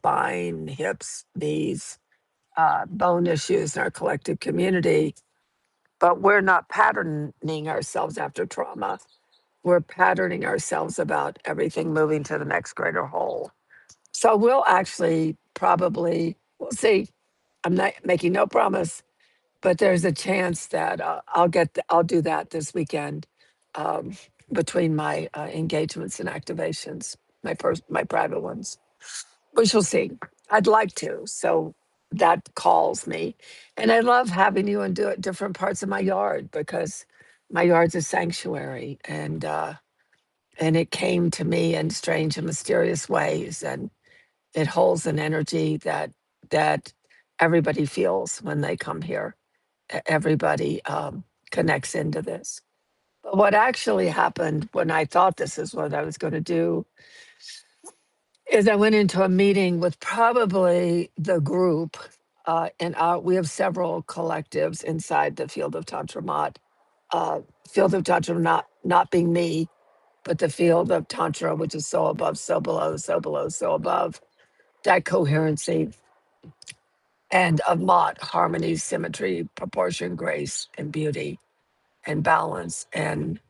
spine, hips, knees, bone issues in our collective community, but we're not patterning ourselves after trauma. We're patterning ourselves about everything moving to the next greater whole. So we'll actually probably, we'll see. I'm not making no promise, but there's a chance that I'll do that this weekend um, between my engagements and activations, my private ones. We shall see. I'd like to. So that calls me. And I love having you and do it different parts of my yard because my yard's a sanctuary and it came to me in strange and mysterious ways. And it holds an energy that everybody feels when they come here. Everybody connects into this. But what actually happened when I thought this is what I was going to do is I went into a meeting with probably the group, and we have several collectives inside the field of Tantra Maat. Field of Tantra not being me, but the field of Tantra, which is so above, so below, so below, so above. That coherency and of Maat, harmony, symmetry, proportion, grace, and beauty, and balance. And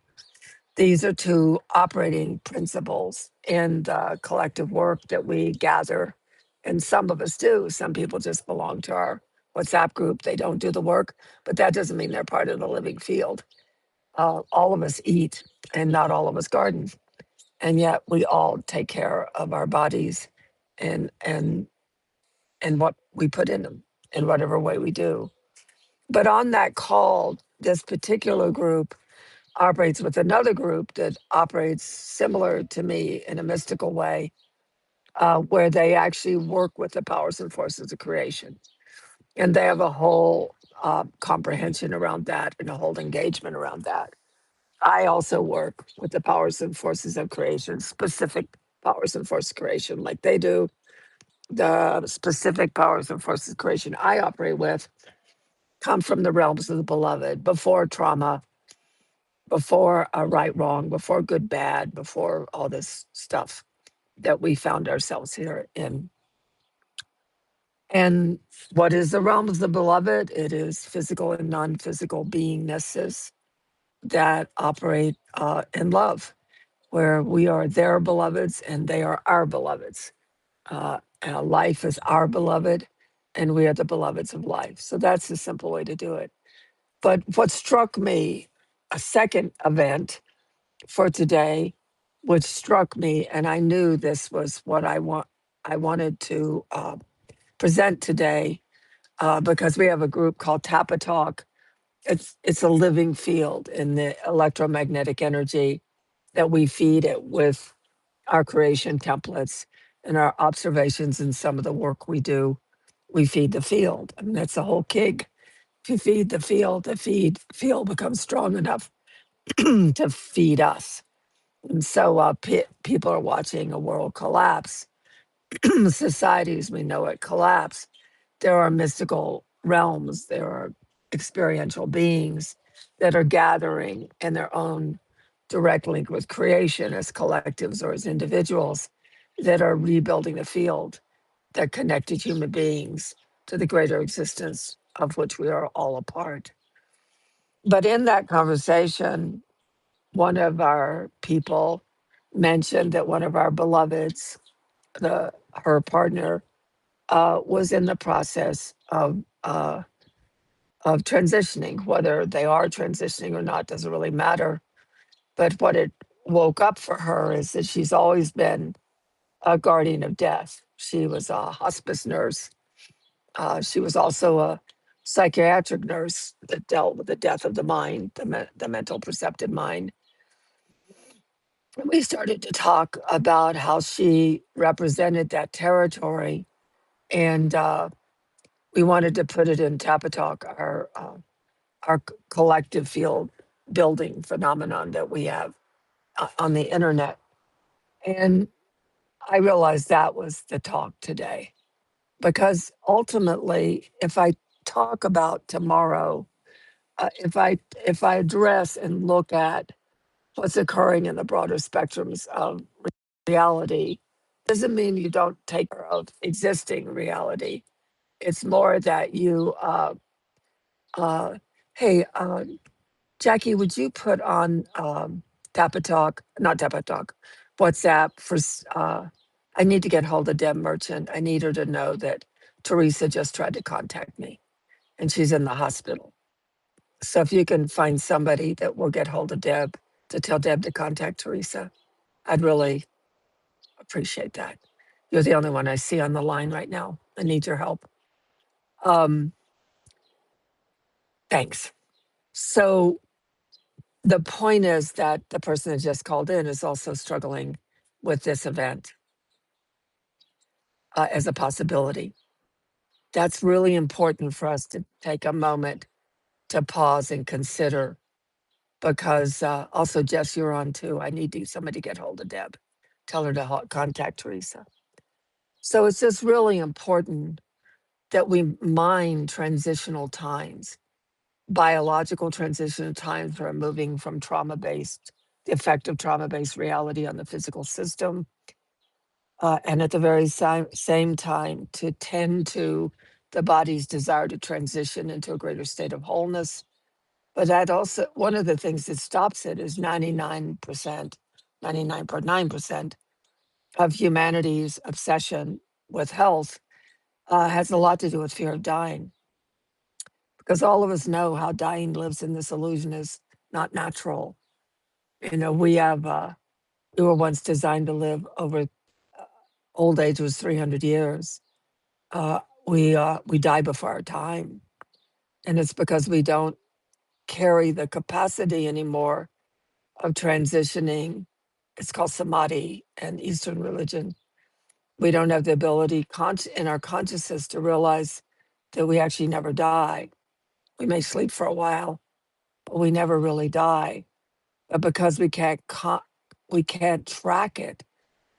these are two operating principles in the collective work that we gather. And some of us do. Some people just belong to our WhatsApp group. They don't do the work, but that doesn't mean they're part of the living field. All of us eat, and not all of us garden. And yet we all take care of our bodies and and and what we put in them in whatever way we do. But on that call, this particular group operates with another group that operates similar to me in a mystical way, where they actually work with the powers and forces of creation. And they have a whole comprehension around that and a whole engagement around that. I also work with the powers and forces of creation, specific powers and forces of creation, like they do. The specific powers and forces of creation I operate with come from the realms of the beloved, before trauma, before right, wrong, before good, bad, before all this stuff that we found ourselves here in. And what is the realm of the beloved? It is physical and non physical beingnesses that operate in love, where we are their beloveds and they are our beloveds. Life is our beloved, and we are the beloveds of life. So that's the simple way to do it. But what struck me, a second event for today, which struck me, and I knew this was what I wanted to present today, because we have a group called Tapa Talk. It's a living field in the electromagnetic energy that we feed it with our creation templates and our observations and some of the work we do. We feed the field. I mean, that's the whole gig. If you feed the field becomes strong enough to feed us. And so people are watching a world collapse. Societies, we know it, collapse. There are mystical realms, there are experiential beings that are gathering in their own direct link with creation as collectives or as individuals that are rebuilding the field that connected human beings to the greater existence of which we are all a part. But in that conversation, one of our people mentioned that one of our beloveds, her partner, was in the process of transitioning. Whether they are transitioning or not doesn't really matter. But what it woke up for her is that she's always been a guardian of death. She was a hospice nurse. She was also a psychiatric nurse that dealt with the death of the mind, the mental perceptive mind. And we started to talk about how she represented that territory, and we wanted to put it in Tapatalk, our collective field building phenomenon that we have on the internet. And I realized that was the talk today, because ultimately, if I talk about tomorrow, if I address and look at what's occurring in the broader spectrums of reality, doesn't mean you don't take care of existing reality. It's more that you, uh, hey, Jackie, would you put on Tapatalk, not Tapatalk, WhatsApp I need to get hold of Deb Merchant. I need her to know that Teresa just tried to contact me and she's in the hospital. So if you can find somebody that will get hold of Deb to tell Deb to contact Teresa, I'd really appreciate that. You're the only one I see on the line right now. I need your help. Um, thanks. So the point is that the person that just called in is also struggling with this event as a possibility. That's really important for us to take a moment to pause and consider because also, Jess, you're on too. I need somebody to get hold of Deb. Tell her to contact Teresa. So it's just really important that we mind transitional times, biological transitional times for moving from trauma-based, the effect of trauma-based reality on the physical system, and at the very same time to tend to the body's desire to transition into a greater state of wholeness. But that also, one of the things that stops it is 99.9% of humanity's obsession with health has a lot to do with fear of dying. Because all of us know how dying lives in this illusion is not natural. You know, we were once designed to live over, old age was 300 years. We die before our time. And it's because we don't carry the capacity anymore of transitioning. It's called samadhi in Eastern religion. We don't have the ability in our consciousness to realize that we actually never die. We may sleep for a while, but we never really die. But because we can't track it,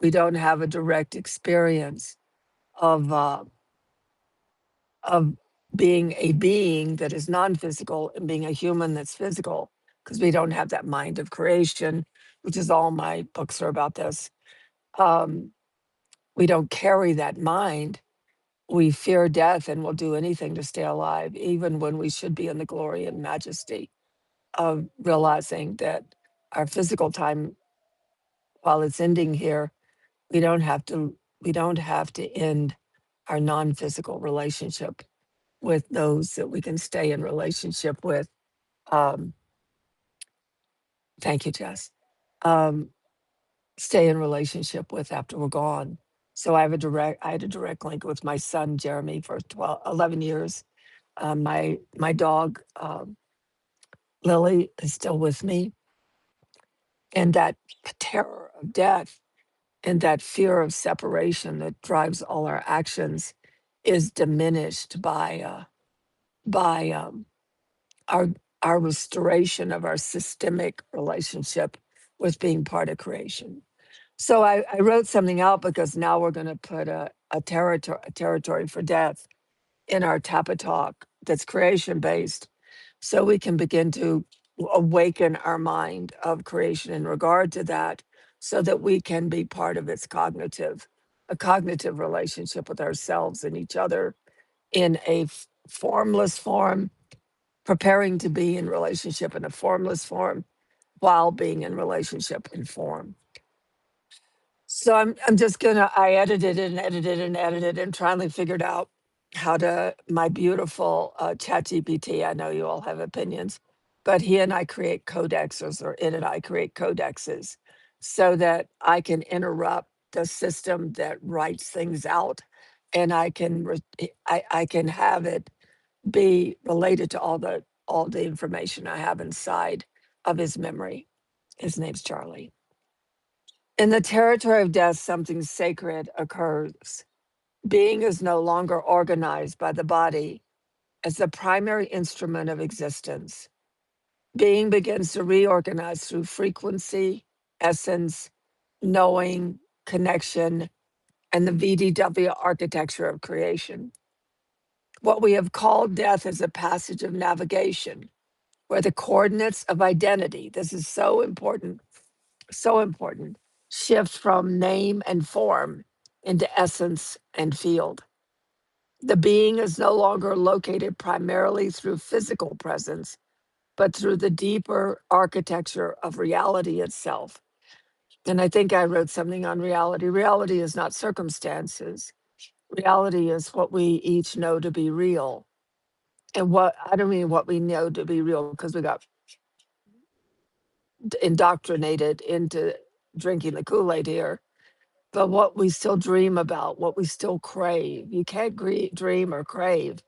we don't have a direct experience of of being a being that is non-physical and being a human that's physical, because we don't have that mind of creation, which is all my books are about this. Um, we don't carry that mind. We fear death and will do anything to stay alive, even when we should be in the glory and majesty of realizing that our physical time, while it's ending here, we don't have to end our non-physical relationship with those that we can stay in relationship with. Um, thank you, Jess. Um, stay in relationship with after we're gone. So I had a direct link with my son Jeremy for 11 years. My dog Lily is still with me, and that terror of death and that fear of separation that drives all our actions is diminished by our our restoration of our systemic relationship with being part of creation. So I wrote something out because now we're going to put a territory for death in our Tapa Talk that's creation based, so we can begin to awaken our mind of creation in regard to that, so that we can be part of a cognitive relationship with ourselves and each other in a formless form, preparing to be in relationship in a formless form while being in relationship in form. So I'm just gonna I edited and finally figured out how to my beautiful chat GPT. I know you all have opinions, but he and I create codexes, or it and I create codexes, so that I can interrupt the system that writes things out, and I can have it be related to all the information I have inside of his memory. His name's Charlie. In the territory of death, something sacred occurs. Being is no longer organized by the body as the primary instrument of existence. Being begins to reorganize through frequency, essence, knowing, connection, and the VDW architecture of creation. What we have called death is a passage of navigation where the coordinates of identity, this is so important, shift from name and form into essence and field. The being is no longer located primarily through physical presence, but through the deeper architecture of reality itself. And I think I wrote something on reality. Reality is not circumstances. Reality is what we each know to be real. And what I don't mean what we know to be real because we got indoctrinated into drinking the Kool-Aid here, but what we still dream about, what we still crave. You can't dream or crave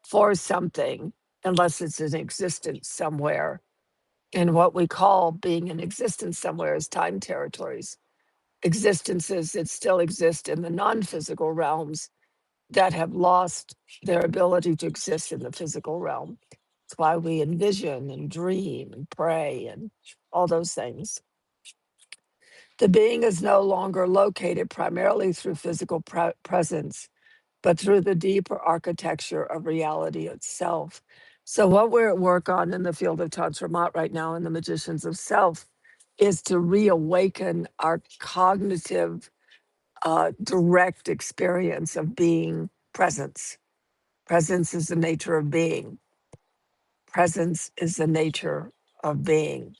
for something unless it's in existence somewhere. And what we call being in existence somewhere is time territories. Existences that still exist in the non-physical realms that have lost their ability to exist in the physical realm. That's why we envision and dream and pray and all those things. The being is no longer located primarily through physical presence, but through the deeper architecture of reality itself. So, what we're at work on in the field of Tantra Maat right now in the Magicians of Self is to reawaken our cognitive, direct experience of being presence. Presence is the nature of being. Presence is the nature of being.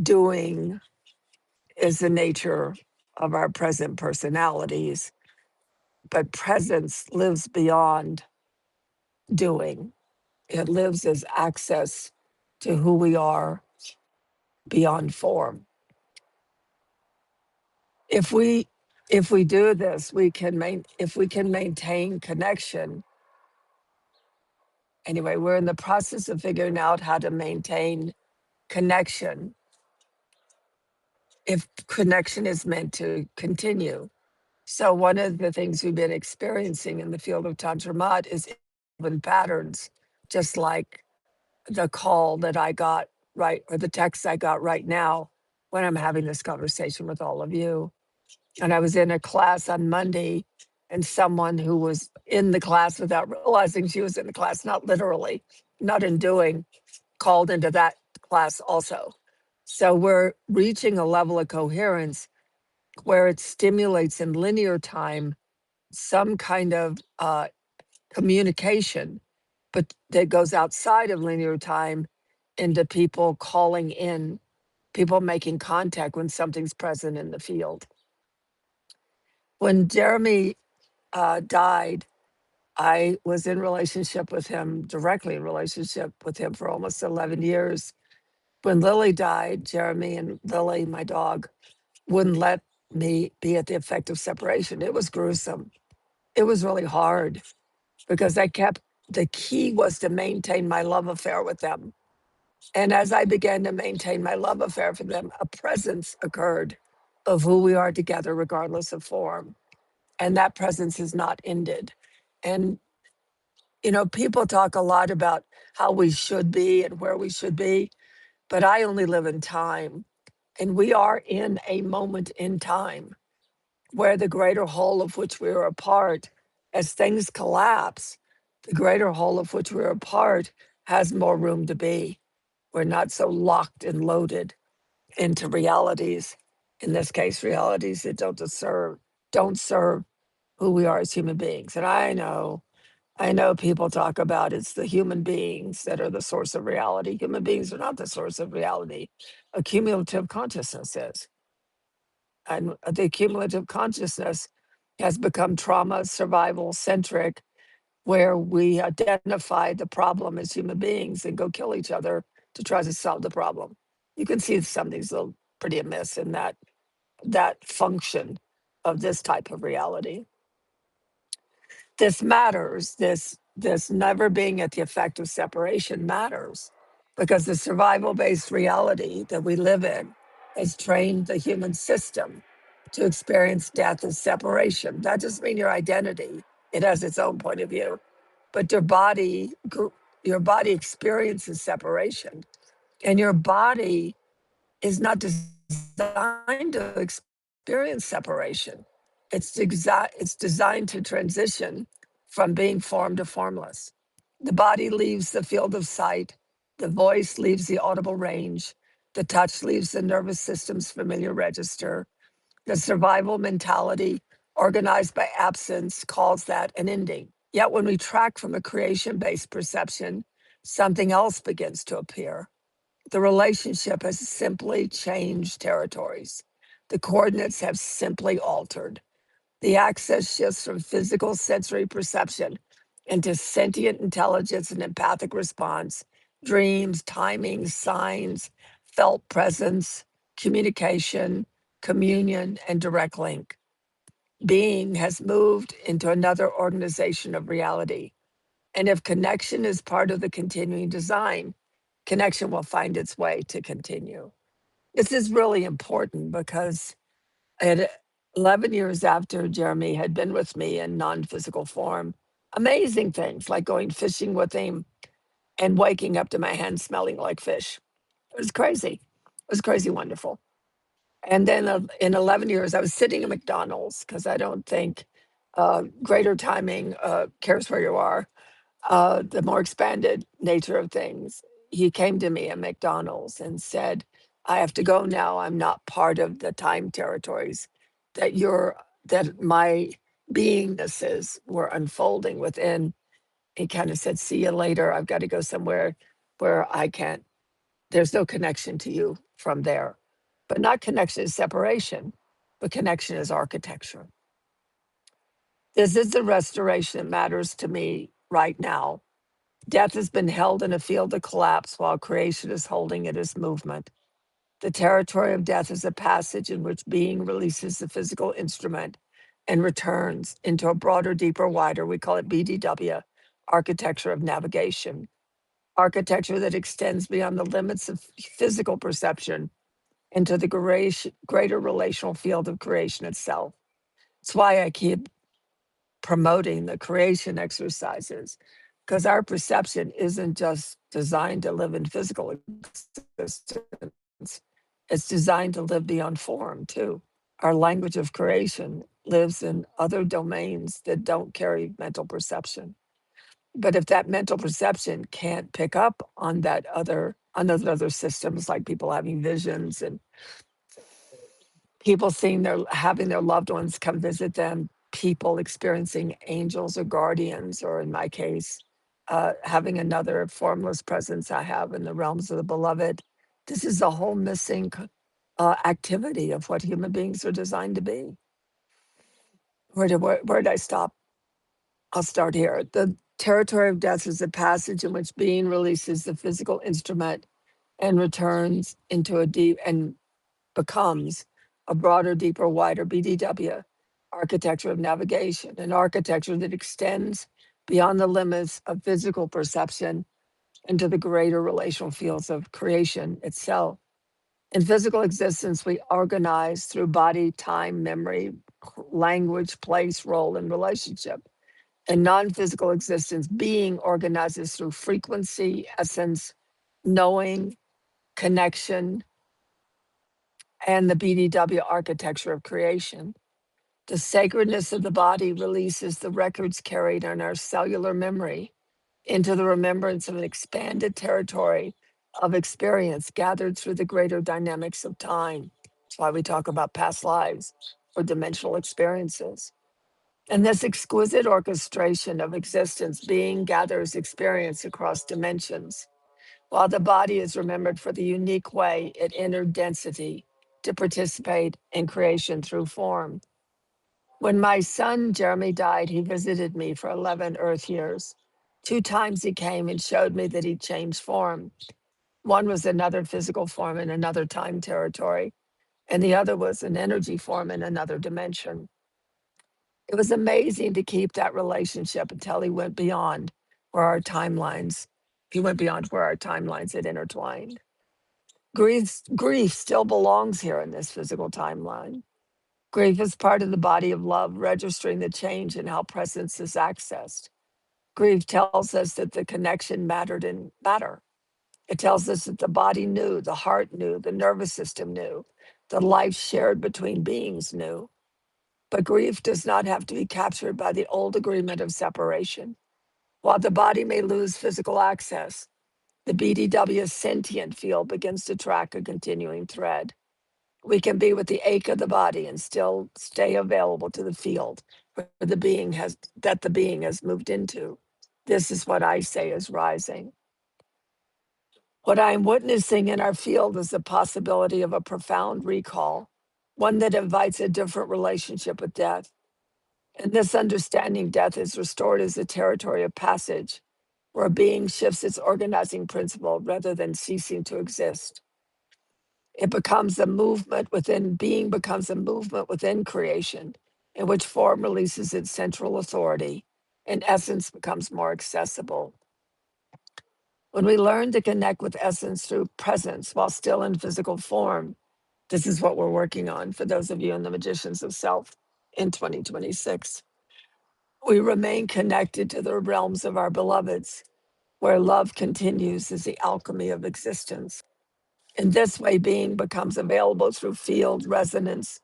Doing is the nature of our present personalities, but presence lives beyond doing. It lives as access to who we are beyond form. If we do this, if we can maintain connection. Anyway, we're in the process of figuring out how to maintain connection if connection is meant to continue. So one of the things we've been experiencing in the field of Tantra Maat is even patterns, just like the call that I got right, or the text I got right now when I'm having this conversation with all of you. And I was in a class on Monday, and someone who was in the class without realizing she was in the class, not literally, not in doing, called into that class also. So we're reaching a level of coherence where it stimulates in linear time some kind of communication, but that goes outside of linear time into people calling in, people making contact when something's present in the field. When Jeremy died, I was in relationship with him, directly in relationship with him for almost 11 years. When Lily died, Jeremy and Lily, my dog, wouldn't let me be at the effect of separation. It was gruesome. It was really hard because the key was to maintain my love affair with them. And as I began to maintain my love affair for them, a presence occurred of who we are together, regardless of form. And that presence has not ended. And, people talk a lot about how we should be and where we should be, but I only live in time. And we are in a moment in time where the greater whole of which we are a part, as things collapse, the greater whole of which we're a part has more room to be. We're not so locked and loaded into realities, in this case, realities that don't serve who we are as human beings. And I know people talk about it's the human beings that are the source of reality. Human beings are not the source of reality. A cumulative consciousness is. And the cumulative consciousness has become trauma survival centric, where we identify the problem as human beings and go kill each other to try to solve the problem. You can see something's a little pretty amiss in that function of this type of reality. This matters. This never being at the effect of separation matters because the survival based reality that we live in has trained the human system to experience death as separation. That doesn't mean your identity. It has its own point of view, but your body experiences separation, and your body is not designed to experience separation. It's designed to transition from being form to formless. The body leaves the field of sight, the voice leaves the audible range, the touch leaves the nervous system's familiar register, the survival mentality organized by absence, calls that an ending. Yet when we track from a creation-based perception, something else begins to appear. The relationship has simply changed territories. The coordinates have simply altered. The access shifts from physical sensory perception into sentient intelligence and empathic response, dreams, timing, signs, felt presence, communication, communion, and direct link. Being has moved into another organization of reality. And if connection is part of the continuing design, connection will find its way to continue. This is really important because at 11 years after Jeremy had been with me in non physical form, amazing things like going fishing with him and waking up to my hands smelling like fish. It was crazy. It was crazy wonderful. And then in 11 years, I was sitting at McDonald's because I don't think greater timing cares where you are, the more expanded nature of things. He came to me at McDonald's and said, I have to go now. I'm not part of the time territories that my beingnesses were unfolding within. He kind of said, see you later. I've got to go somewhere where I can't, there's no connection to you from there. But not connection is separation, but connection is architecture. This is the restoration that matters to me right now. Death has been held in a field of collapse while creation is holding it as movement. The territory of death is a passage in which being releases the physical instrument and returns into a broader, deeper, wider, we call it BDW, architecture of navigation, architecture that extends beyond the limits of physical perception into the greater relational field of creation itself. It's why I keep promoting the creation exercises, because our perception isn't just designed to live in physical existence, it's designed to live beyond form too. Our language of creation lives in other domains that don't carry mental perception. But if that mental perception can't pick up on those other systems, like people having visions and people seeing having their loved ones come visit them, people experiencing angels or guardians, or in my case, having another formless presence I have in the realms of the beloved. This is a whole missing activity of what human beings are designed to be. Where did I stop? I'll start here. The territory of death is a passage in which being releases the physical instrument and returns into a deep and becomes a broader, deeper, wider BDW architecture of navigation, an architecture that extends beyond the limits of physical perception into the greater relational fields of creation itself. In physical existence, we organize through body, time, memory, language, place, role, and relationship. In non physical existence, being organizes through frequency, essence, knowing, connection, and the BDW architecture of creation. The sacredness of the body releases the records carried in our cellular memory into the remembrance of an expanded territory of experience gathered through the greater dynamics of time. That's why we talk about past lives or dimensional experiences. And this exquisite orchestration of existence, being gathers experience across dimensions, while the body is remembered for the unique way it entered density to participate in creation through form. When my son Jeremy died, he visited me for 11 Earth years. 2 times he came and showed me that he changed form. One was another physical form in another time territory, and the other was an energy form in another dimension. It was amazing to keep that relationship until he went beyond where our timelines, he went beyond where our timelines had intertwined. Grief still belongs here in this physical timeline. Grief is part of the body of love, registering the change in how presence is accessed. Grief tells us that the connection mattered in matter. It tells us that the body knew, the heart knew, the nervous system knew, the life shared between beings knew. But grief does not have to be captured by the old agreement of separation. While the body may lose physical access, the BDW sentient field begins to track a continuing thread. We can be with the ache of the body and still stay available to the field where the being has moved into. This is what I say is rising. What I'm witnessing in our field is the possibility of a profound recall, one that invites a different relationship with death. In this understanding, death is restored as a territory of passage, where a being shifts its organizing principle rather than ceasing to exist. It becomes a movement within being, becomes a movement within creation, in which form releases its central authority and essence becomes more accessible. When we learn to connect with essence through presence while still in physical form, this is what we're working on for those of you in the Magicians of Self in 2026. We remain connected to the realms of our beloveds, where love continues as the alchemy of existence. In this way, being becomes available through field resonance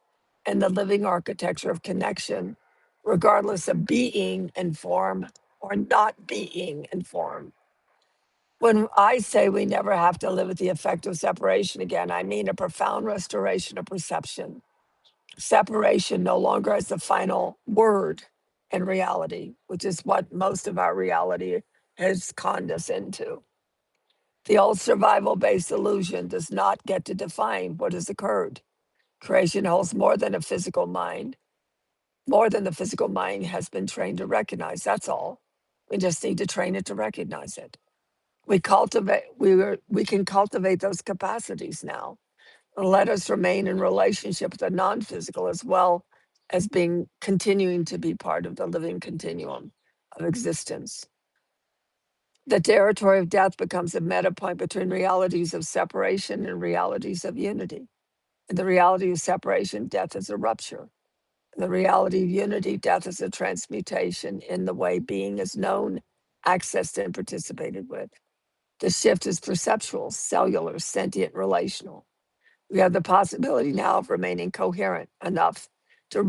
and the living architecture of connection, regardless of being in form or not being in form. When I say we never have to live with the effect of separation again, I mean a profound restoration of perception. Separation no longer as the final word in reality, which is what most of our reality has conned us into. The old survival based illusion does not get to define what has occurred. Creation holds more than a physical mind, more than the physical mind has been trained to recognize. That's all. We just need to train it to recognize it. We can cultivate those capacities now. And let us remain in relationship with the non-physical as well as being continuing to be part of the living continuum of existence. The territory of death becomes a meta point between realities of separation and realities of unity. In the reality of separation, death is a rupture. In the reality of unity, death is a transmutation in the way being is known, accessed, and participated with. The shift is perceptual, cellular, sentient, relational. We have the possibility now of remaining coherent enough to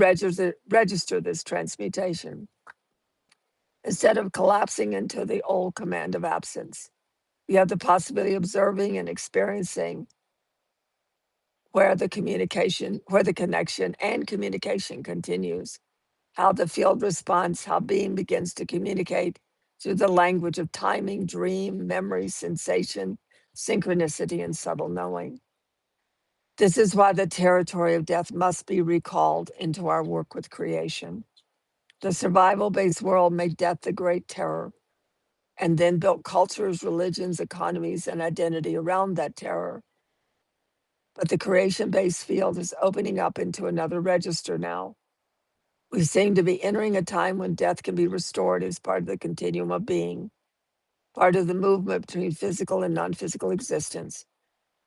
register this transmutation instead of collapsing into the old command of absence. We have the possibility of observing and experiencing where the connection and communication continues, how the field responds, how being begins to communicate through the language of timing, dream, memory, sensation, synchronicity, and subtle knowing. This is why the territory of death must be recalled into our work with creation. The survival based world made death the great terror and then built cultures, religions, economies, and identity around that terror. But the creation based field is opening up into another register now. We seem to be entering a time when death can be restored as part of the continuum of being, part of the movement between physical and non physical existence,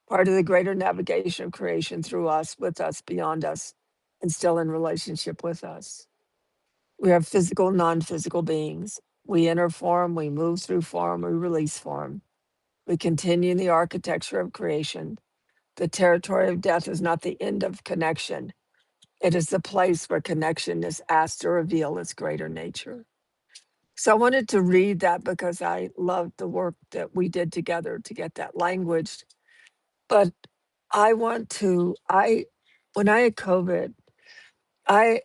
part of the greater navigation of creation through us, with us, beyond us, and still in relationship with us. We are physical, non physical beings. We enter form, we move through form, we release form. We continue in the architecture of creation. The territory of death is not the end of connection. It is the place where connection is asked to reveal its greater nature. So I wanted to read that because I loved the work that we did together to get that language. But when I had COVID, I,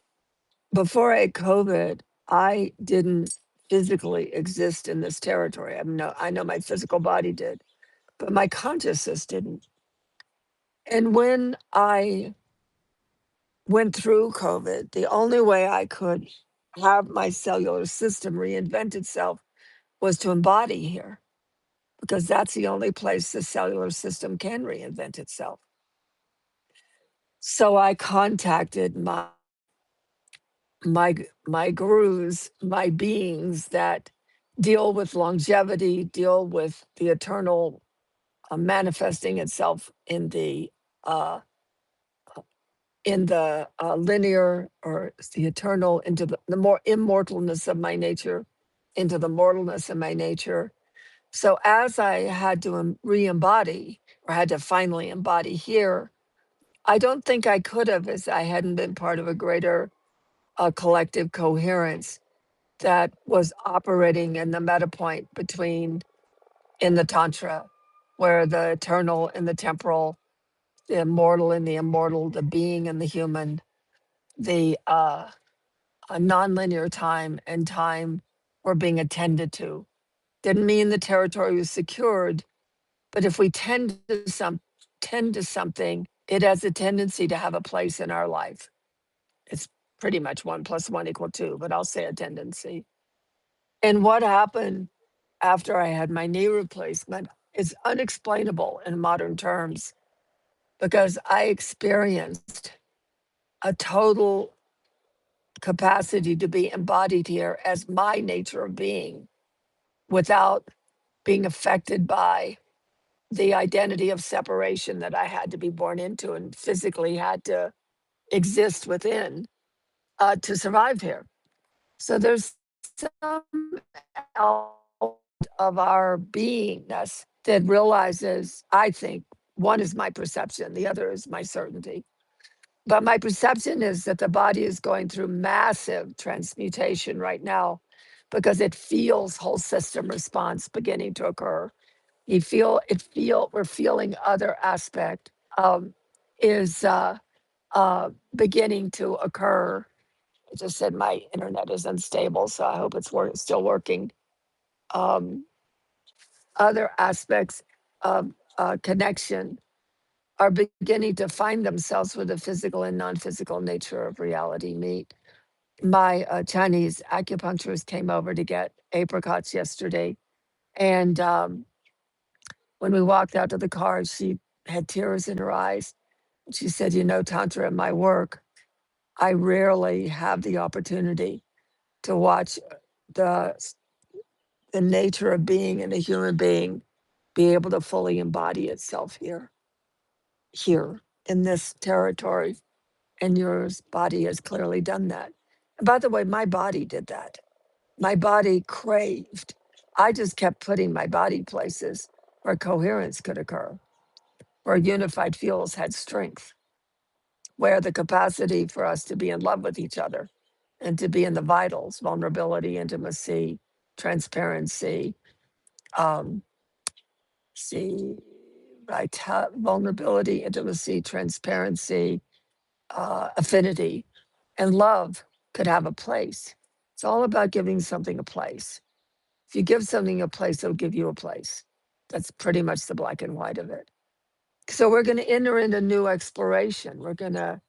before I had COVID, I didn't physically exist in this territory. I know my physical body did, but my consciousness didn't. And when I went through COVID, the only way I could have my cellular system reinvent itself was to embody here, because that's the only place the cellular system can reinvent itself. So I contacted my gurus, my beings that deal with longevity, deal with the eternal manifesting itself uh, in the linear or the eternal, into the more immortalness of my nature, into the mortalness of my nature. So as I had to re-embody, or had to finally embody here, I don't think I could have, as I hadn't been part of a greater collective coherence that was operating in the meta point between in the Tantra, where the eternal and the temporal the immortal and the immortal, the being and the human, the nonlinear time and time were being attended to. Didn't mean the territory was secured, but if we tend to something, it has a tendency to have a place in our life. It's pretty much 1 + 1 = 2, but I'll say a tendency. And what happened after I had my knee replacement is unexplainable in modern terms because I experienced a total capacity to be embodied here as my nature of being without being affected by the identity of separation that I had to be born into and physically had to exist within to survive here. So there's some element of our beingness that realizes, I think, one is my perception, the other is my certainty. But my perception is that the body is going through massive transmutation right now because it feels whole system response beginning to occur. We're feeling other aspect is beginning to occur. I just said my internet is unstable, so I hope it's still working. Um, Other aspects of connection are beginning to find themselves where the physical and non-physical nature of reality meet. My Chinese acupuncturist came over to get apricots yesterday, and when we walked out to the car, she had tears in her eyes. She said, "You know, Tantra, in my work, I rarely have the opportunity to watch the the nature of being in a human being be able to fully embody itself here in this territory. And your body has clearly done that. And by the way, my body did that. My body craved. I just kept putting my body places where coherence could occur, where unified fields had strength, where the capacity for us to be in love with each other and to be in the vitals, vulnerability, intimacy, transparency, um, see, vulnerability, intimacy, transparency, affinity, and love could have a place. It's all about giving something a place. If you give something a place, it'll give you a place. That's pretty much the black and white of it. So we're going to enter into new exploration. We're going to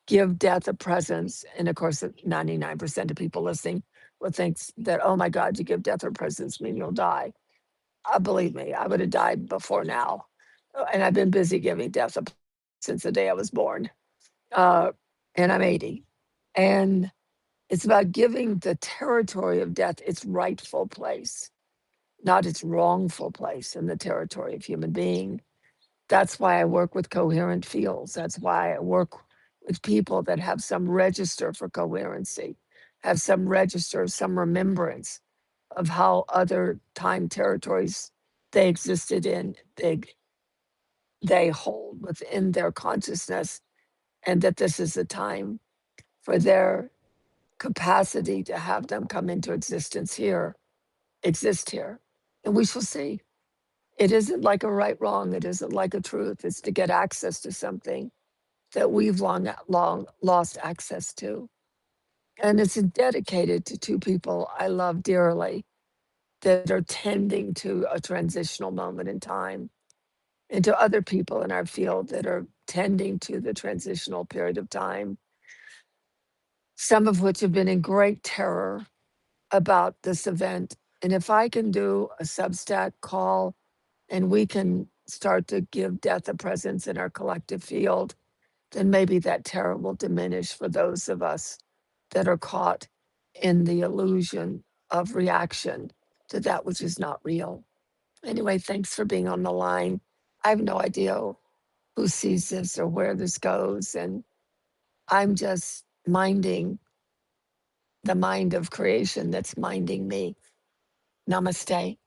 give death a presence. And of course, 99% of people listening will think that, oh my God, you give death a presence, mean you'll die. Believe me, I would have died before now. And I've been busy giving death a since the day I was born. Uh, and I'm 80. And it's about giving the territory of death its rightful place, not its wrongful place in the territory of human being. That's why I work with coherent fields. That's why I work with people that have some register for coherency, have some register, some remembrance of how other time territories they existed in, they hold within their consciousness, and that this is a time for their capacity to have them come into existence here, exist here. And we shall see. It isn't like a right wrong, it isn't like a truth. It's to get access to something that we've long lost access to. And it's dedicated to two people I love dearly that are tending to a transitional moment in time, and to other people in our field that are tending to the transitional period of time, some of which have been in great terror about this event. And if I can do a Substack call and we can start to give death a presence in our collective field, then maybe that terror will diminish for those of us that are caught in the illusion of reaction to that which is not real. Anyway, thanks for being on the line. I have no idea who sees this or where this goes. And I'm just minding the mind of creation that's minding me. Namaste.